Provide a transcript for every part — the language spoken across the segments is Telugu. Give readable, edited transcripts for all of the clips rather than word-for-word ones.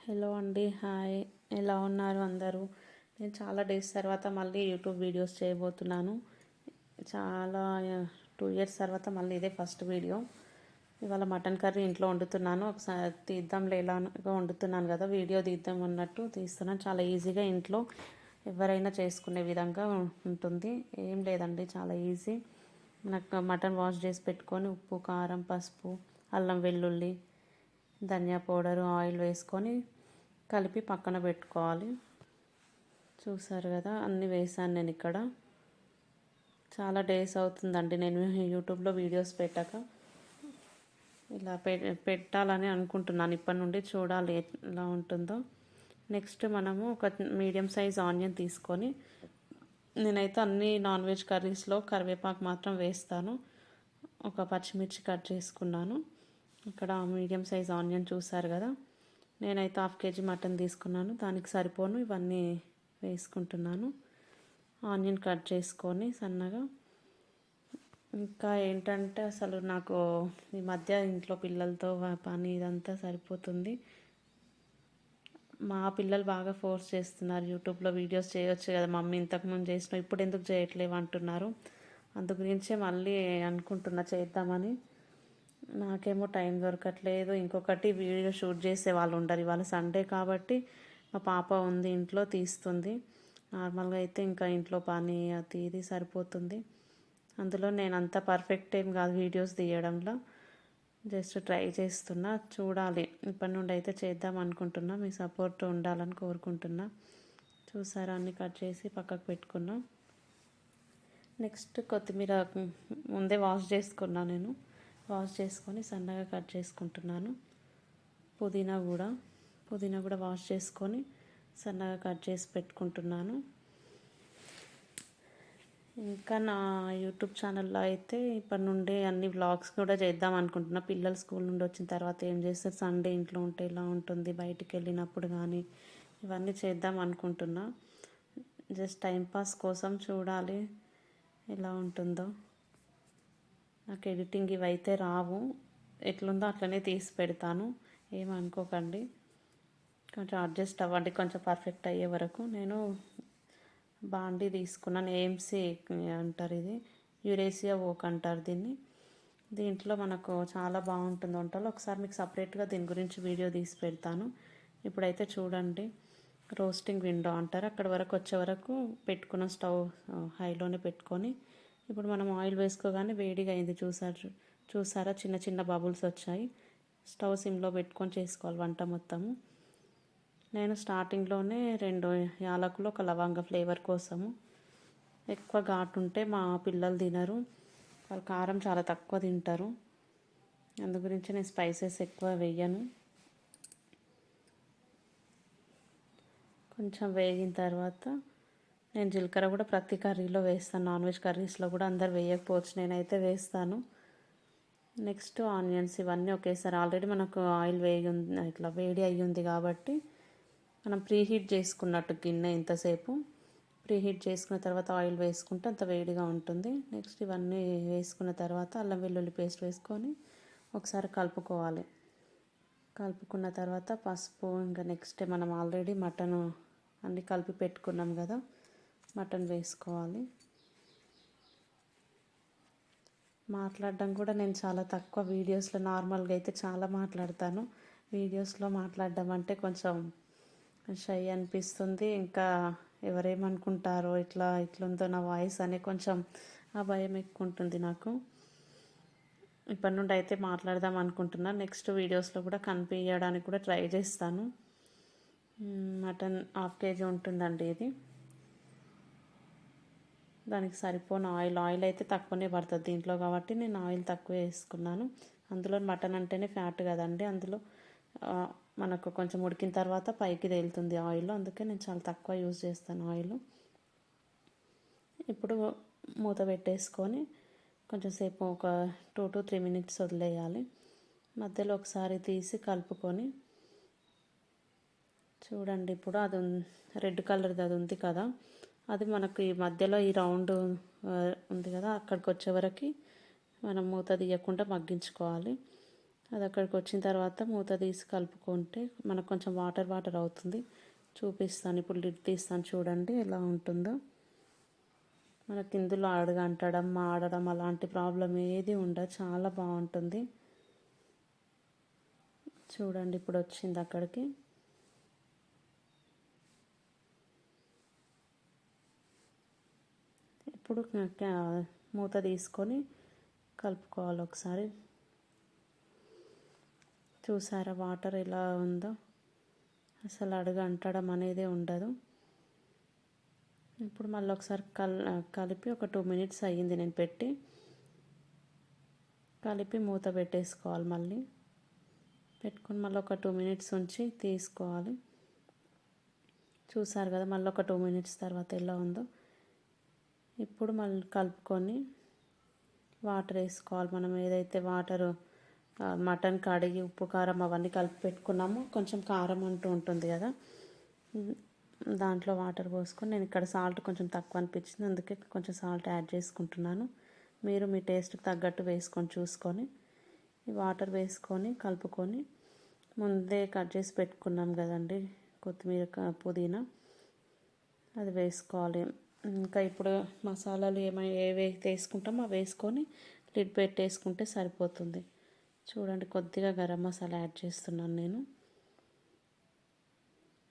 హలో అండి, హాయ్. ఎలా ఉన్నారు అందరూ? నేను చాలా డేస్ తర్వాత మళ్ళీ యూట్యూబ్ వీడియోస్ చేయబోతున్నాను. చాలా 2 ఇయర్స్ తర్వాత మళ్ళీ ఇదే ఫస్ట్ వీడియో. ఇవాళ మటన్ కర్రీ ఇంట్లో వండుతున్నాను. ఒకసారి తీద్దాంలే, ఎలాగో వండుతున్నాను కదా, వీడియో తీద్దాం అన్నట్టు తీస్తున్నాను. చాలా ఈజీగా ఇంట్లో ఎవరైనా చేసుకునే విధంగా ఉంటుంది. ఏం లేదండి, చాలా ఈజీ. నాకు మటన్ వాష్ చేసి పెట్టుకొని ఉప్పు, కారం, పసుపు, అల్లం వెల్లుల్లి, ధనియా పౌడరు, ఆయిల్ వేసుకొని కలిపి పక్కన పెట్టుకోవాలి. చూసారు కదా, అన్నీ వేసాను నేను ఇక్కడ. చాలా డేస్ అవుతుందండి నేను యూట్యూబ్లో వీడియోస్ పెట్టాక. ఇలా పెట్టాలని అనుకుంటున్నాను ఇప్పటి నుండి. చూడాలి ఎలా ఉంటుందో. నెక్స్ట్ మనము ఒక మీడియం సైజ్ ఆనియన్ తీసుకొని, నేనైతే అన్ని నాన్ వెజ్ కర్రీస్లో కరివేపాకు మాత్రం వేస్తాను. ఒక పచ్చిమిర్చి కట్ చేసుకున్నాను. ఇక్కడ మీడియం సైజ్ ఆనియన్ చూసారు కదా. నేనైతే 1/2 kg మటన్ తీసుకున్నాను. దానికి సరిపోను ఇవన్నీ వేసుకుంటున్నాను. ఆనియన్ కట్ చేసుకొని సన్నగా. ఇంకా ఏంటంటే అసలు నాకు ఈ మధ్య ఇంట్లో పిల్లలతో పని ఇదంతా సరిపోతుంది. మా పిల్లలు బాగా ఫోర్స్ చేస్తున్నారు, యూట్యూబ్లో వీడియోస్ చేయొచ్చు కదా మమ్మీ, ఇంతకుముందు చేసినావు ఇప్పుడు ఎందుకు చేయట్లేవు అంటున్నారు. అందు గురించే మళ్ళీ అనుకుంటున్నా చేద్దామని. నాకేమో టైం దొరకట్లేదు. ఇంకొకటి, వీడియో షూట్ చేసే వాళ్ళు ఉండరు. ఇవాళ సండే కాబట్టి మా పాప ఉంది ఇంట్లో, తీస్తుంది. నార్మల్గా అయితే ఇంకా ఇంట్లో పని అది ఇది సరిపోతుంది. అందులో నేను అంత పర్ఫెక్ట్ ఏం కాదు వీడియోస్ తీయడంలో. జస్ట్ ట్రై చేస్తున్నా, చూడాలి. ఇప్పటి నుండి అయితే చేద్దాం అనుకుంటున్నా. మీ సపోర్ట్ ఉండాలని కోరుకుంటున్నా. చూసారా, అన్నీ కట్ చేసి పక్కకు పెట్టుకున్నా. నెక్స్ట్ కొత్తిమీర ముందే వాష్ చేసుకున్నా నేను. వాష్ చేసుకొని సన్నగా కట్ చేసుకుంటున్నాను. పుదీనా కూడా వాష్ చేసుకొని సన్నగా కట్ చేసి పెట్టుకుంటున్నాను. ఇంకా నా యూట్యూబ్ ఛానల్లో అయితే ఇప్పటి నుండి అన్ని వ్లాగ్స్ కూడా చేద్దాం అనుకుంటున్నా. పిల్లలు స్కూల్ నుండి వచ్చిన తర్వాత ఏం చేస్తారు, సండే ఇంట్లో ఉంటే ఎలా ఉంటుంది, బయటికి వెళ్ళినప్పుడు కానీ, ఇవన్నీ చేద్దాం అనుకుంటున్నా. జస్ట్ టైంపాస్ కోసం చూడాలి ఎలా ఉంటుందో. నాకు ఎడిటింగ్ ఇవైతే రావు, ఎట్లుందో అట్లనే తీసి పెడతాను, ఏమనుకోకండి. కొంచెం అడ్జస్ట్ అవ్వండి కొంచెం పర్ఫెక్ట్ అయ్యే వరకు. నేను బాండీ తీసుకున్నాను, ఏఎంసీ అంటారు, ఇది యురేసియా ఓక్ అంటారు దీన్ని. దీంట్లో మనకు చాలా బాగుంటుంది వంటలు. ఒకసారి మీకు సపరేట్గా దీని గురించి వీడియో తీసి పెడతాను. ఇప్పుడైతే చూడండి, రోస్టింగ్ విండో అంటారు, అక్కడ వరకు వచ్చే వరకు పెట్టుకున్న స్టవ్ హైలోనే పెట్టుకొని, ఇప్పుడు మనం ఆయిల్ వేసుకోగానే వేడిగా అయింది. చూసారా, చిన్న చిన్న బబుల్స్ వచ్చాయి. స్టవ్ సిమ్లో పెట్టుకొని చేసుకోవాలి వంట మొత్తము. నేను స్టార్టింగ్లోనే 2 యాలకులు, 1 లవంగ ఫ్లేవర్ కోసము. ఎక్కువ ఘాటు ఉంటే మా పిల్లలు తినరు, వాళ్ళు కారం చాలా తక్కువ తింటారు. అందు గురించి నేను స్పైసెస్ ఎక్కువ వేయను. కొంచెం వేగిన తర్వాత నేను జీలకర్ర కూడా ప్రతి కర్రీలో వేస్తాను. నాన్ వెజ్ కర్రీస్లో కూడా అందరు వేయకపోవచ్చు, నేనైతే వేస్తాను. నెక్స్ట్ ఆనియన్స్, ఇవన్నీ ఒకేసారి. ఆల్రెడీ మనకు ఆయిల్ ఇట్లా వేడి అయ్యి ఉంది కాబట్టి మనం ప్రీహీట్ చేసుకున్నట్టు గిన్నె ఇంతసేపు ప్రీహీట్ చేసుకున్న తర్వాత ఆయిల్ వేసుకుంటే అంత వేడిగా ఉంటుంది. నెక్స్ట్ ఇవన్నీ వేసుకున్న తర్వాత అల్లం వెల్లుల్లి పేస్ట్ వేసుకొని ఒకసారి కలుపుకోవాలి. కలుపుకున్న తర్వాత పసుపు, ఇంకా నెక్స్ట్ మనం ఆల్రెడీ మటన్ అన్నీ కలిపి పెట్టుకున్నాం కదా, మటన్ వేసుకోవాలి. మాట్లాడడం కూడా నేను చాలా తక్కువ వీడియోస్లో. నార్మల్గా అయితే చాలా మాట్లాడతాను, వీడియోస్లో మాట్లాడడం అంటే కొంచెం షై అనిపిస్తుంది. ఇంకా ఎవరేమనుకుంటారో, ఇట్లుందో నా వాయిస్ అని కొంచెం ఆ భయం ఎక్కువ ఉంటుంది నాకు. ఇప్పటి నుండి అయితే మాట్లాడదాం అనుకుంటున్నా. నెక్స్ట్ వీడియోస్లో కూడా కనిపించడానికి కూడా ట్రై చేస్తాను. మటన్ 1/2 kg ఉంటుందండి ఇది. దానికి సరిపోను ఆయిల్ అయితే తక్కువనే పడుతుంది దీంట్లో కాబట్టి నేను ఆయిల్ తక్కువ వేసుకున్నాను. అందులో మటన్ అంటేనే ఫ్యాట్ కదండి, అందులో మనకు కొంచెం ఉడికిన తర్వాత పైకి తేలుతుంది ఆయిల్, అందుకే నేను చాలా తక్కువ యూజ్ చేస్తాను ఆయిల్. ఇప్పుడు మూత పెట్టేసుకొని కొంచెం సేపు ఒక 2 to 3 minutes వదిలేయాలి. మధ్యలో ఒకసారి తీసి కలుపుకొని చూడండి. ఇప్పుడు అది రెడ్ కలర్ది అది ఉంది కదా, అది మనకు ఈ మధ్యలో ఈ రౌండ్ ఉంది కదా, అక్కడికి వచ్చే వరకు మనం మూత తీయకుండా మగ్గించుకోవాలి. అది అక్కడికి వచ్చిన తర్వాత మూత తీసి కలుపుకుంటే మనకు కొంచెం వాటర్ వాటర్ అవుతుంది. చూపిస్తాను ఇప్పుడు, లిడ్ తీస్తాను చూడండి ఎలా ఉంటుందో. మనకి ఇందులో అడుగంటడం మాడడం అలాంటి ప్రాబ్లం ఏది ఉండదు, చాలా బాగుంటుంది. చూడండి ఇప్పుడు వచ్చింది అక్కడికి. ఇప్పుడు మూత తీసుకొని కలుపుకోవాలి ఒకసారి. చూసారా వాటర్ ఎలా ఉందో, అసలు అడుగు అంటడం అనేది ఉండదు. ఇప్పుడు మళ్ళీ ఒకసారి కలిపి ఒక 2 minutes అయ్యింది నేను పెట్టి. కలిపి మూత పెట్టేసుకోవాలి. మళ్ళీ పెట్టుకొని మళ్ళీ ఒక 2 minutes ఉంచి తీసుకోవాలి. చూసారు కదా మళ్ళీ ఒక 2 minutes తర్వాత ఎలా ఉందో. ఇప్పుడు మళ్ళీ కలుపుకొని వాటర్ వేసుకోవాలి. మనం ఏదైతే వాటరు మటన్ కడిగి ఉప్పు కారం అవన్నీ కలిపి పెట్టుకున్నామో కొంచెం కారం అంటూ ఉంటుంది కదా, దాంట్లో వాటర్ పోసుకొని, నేను ఇక్కడ సాల్ట్ కొంచెం తక్కువ అనిపించింది అందుకే కొంచెం సాల్ట్ యాడ్ చేసుకుంటున్నాను. మీరు మీ టేస్ట్కి తగ్గట్టు వేసుకొని చూసుకొని ఈ వాటర్ వేసుకొని కలుపుకొని, ముందే కట్ చేసి పెట్టుకున్నాం కదండి కొత్తిమీర పుదీనా, అది వేసుకోవాలి. ఇంకా ఇప్పుడు మసాలాలు ఏవైతే వేసుకుంటామో అవి వేసుకొని లిడ్ పెట్టేసుకుంటే సరిపోతుంది. చూడండి కొద్దిగా గరం మసాలా యాడ్ చేస్తున్నాను నేను.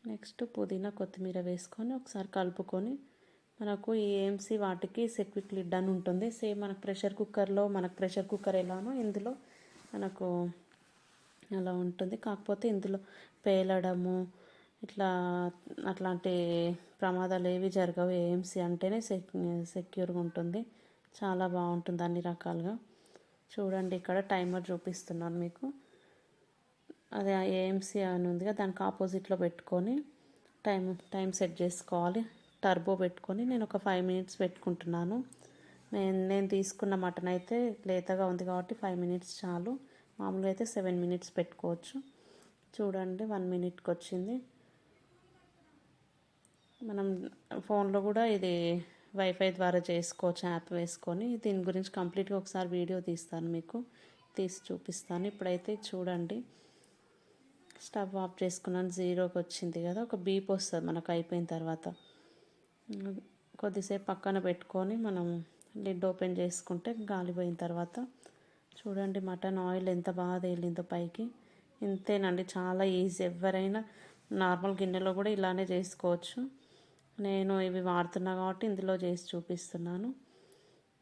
నెక్స్ట్ పుదీనా కొత్తిమీర వేసుకొని ఒకసారి కలుపుకొని, మనకు ఈ ఏఎంసీ వాటికి సెక్విక్ లిడ్ అని ఉంటుంది. సేమ్ మనకు ప్రెషర్ కుక్కర్ ఎలానో ఇందులో మనకు అలా ఉంటుంది. కాకపోతే ఇందులో పేలడము ఇట్లా అట్లాంటి ప్రమాదాలు ఏవి జరగవు. ఏఎంసీ అంటేనే సెక్యూర్గా ఉంటుంది, చాలా బాగుంటుంది అన్ని రకాలుగా. చూడండి ఇక్కడ టైమర్ చూపిస్తున్నాను మీకు. అదే ఏఎంసీ అని ఉంది కదా, దానికి ఆపోజిట్లో పెట్టుకొని టైం సెట్ చేసుకోవాలి. టర్బో పెట్టుకొని నేను ఒక 5 minutes పెట్టుకుంటున్నాను. నేను తీసుకున్న మటన్ అయితే లేతగా ఉంది కాబట్టి 5 minutes చాలు. మామూలుగా అయితే 7 minutes పెట్టుకోవచ్చు. చూడండి 1 minuteకి వచ్చింది. మనం ఫోన్లో కూడా ఇది వైఫై ద్వారా చేసుకోవచ్చు, యాప్ వేసుకొని. దీని గురించి కంప్లీట్గా ఒకసారి వీడియో తీస్తాను మీకు, తీసి చూపిస్తాను. ఇప్పుడైతే చూడండి స్టవ్ ఆఫ్ చేసుకున్నాను. 0కి వచ్చింది కదా, ఒక బీప్ వస్తుంది మనకు అయిపోయిన తర్వాత. కొద్దిసేపు పక్కన పెట్టుకొని మనం లిడ్ ఓపెన్ చేసుకుంటే గాలి పోయిన తర్వాత చూడండి మటన్ ఆయిల్ ఎంత బాగా తేలిందో పైకి. ఇంతేనండి, చాలా ఈజీ. ఎవరైనా నార్మల్ గిన్నెలో కూడా ఇలానే చేసుకోవచ్చు. నేను ఇవి వాడుతున్నా కాబట్టి ఇందులో చేసి చూపిస్తున్నాను.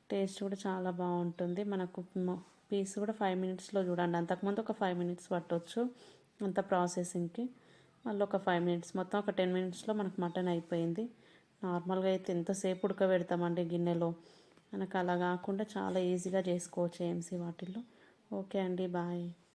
టేస్ట్ కూడా చాలా బాగుంటుంది. మనకు పీస్ కూడా 5 minutesలో చూడండి. అంతకుముందు ఒక 5 minutes పట్టవచ్చు అంత ప్రాసెసింగ్కి. మళ్ళీ ఒక 5 minutes, మొత్తం ఒక 10 minutesలో మనకు మటన్ అయిపోయింది. నార్మల్గా అయితే ఎంతసేపు ఉడకబెడతామండి గిన్నెలో, మనకు అలా కాకుండా చాలా ఈజీగా చేసుకోవచ్చు ఏఎంసీ వాటిల్లో. ఓకే అండి, బాయ్.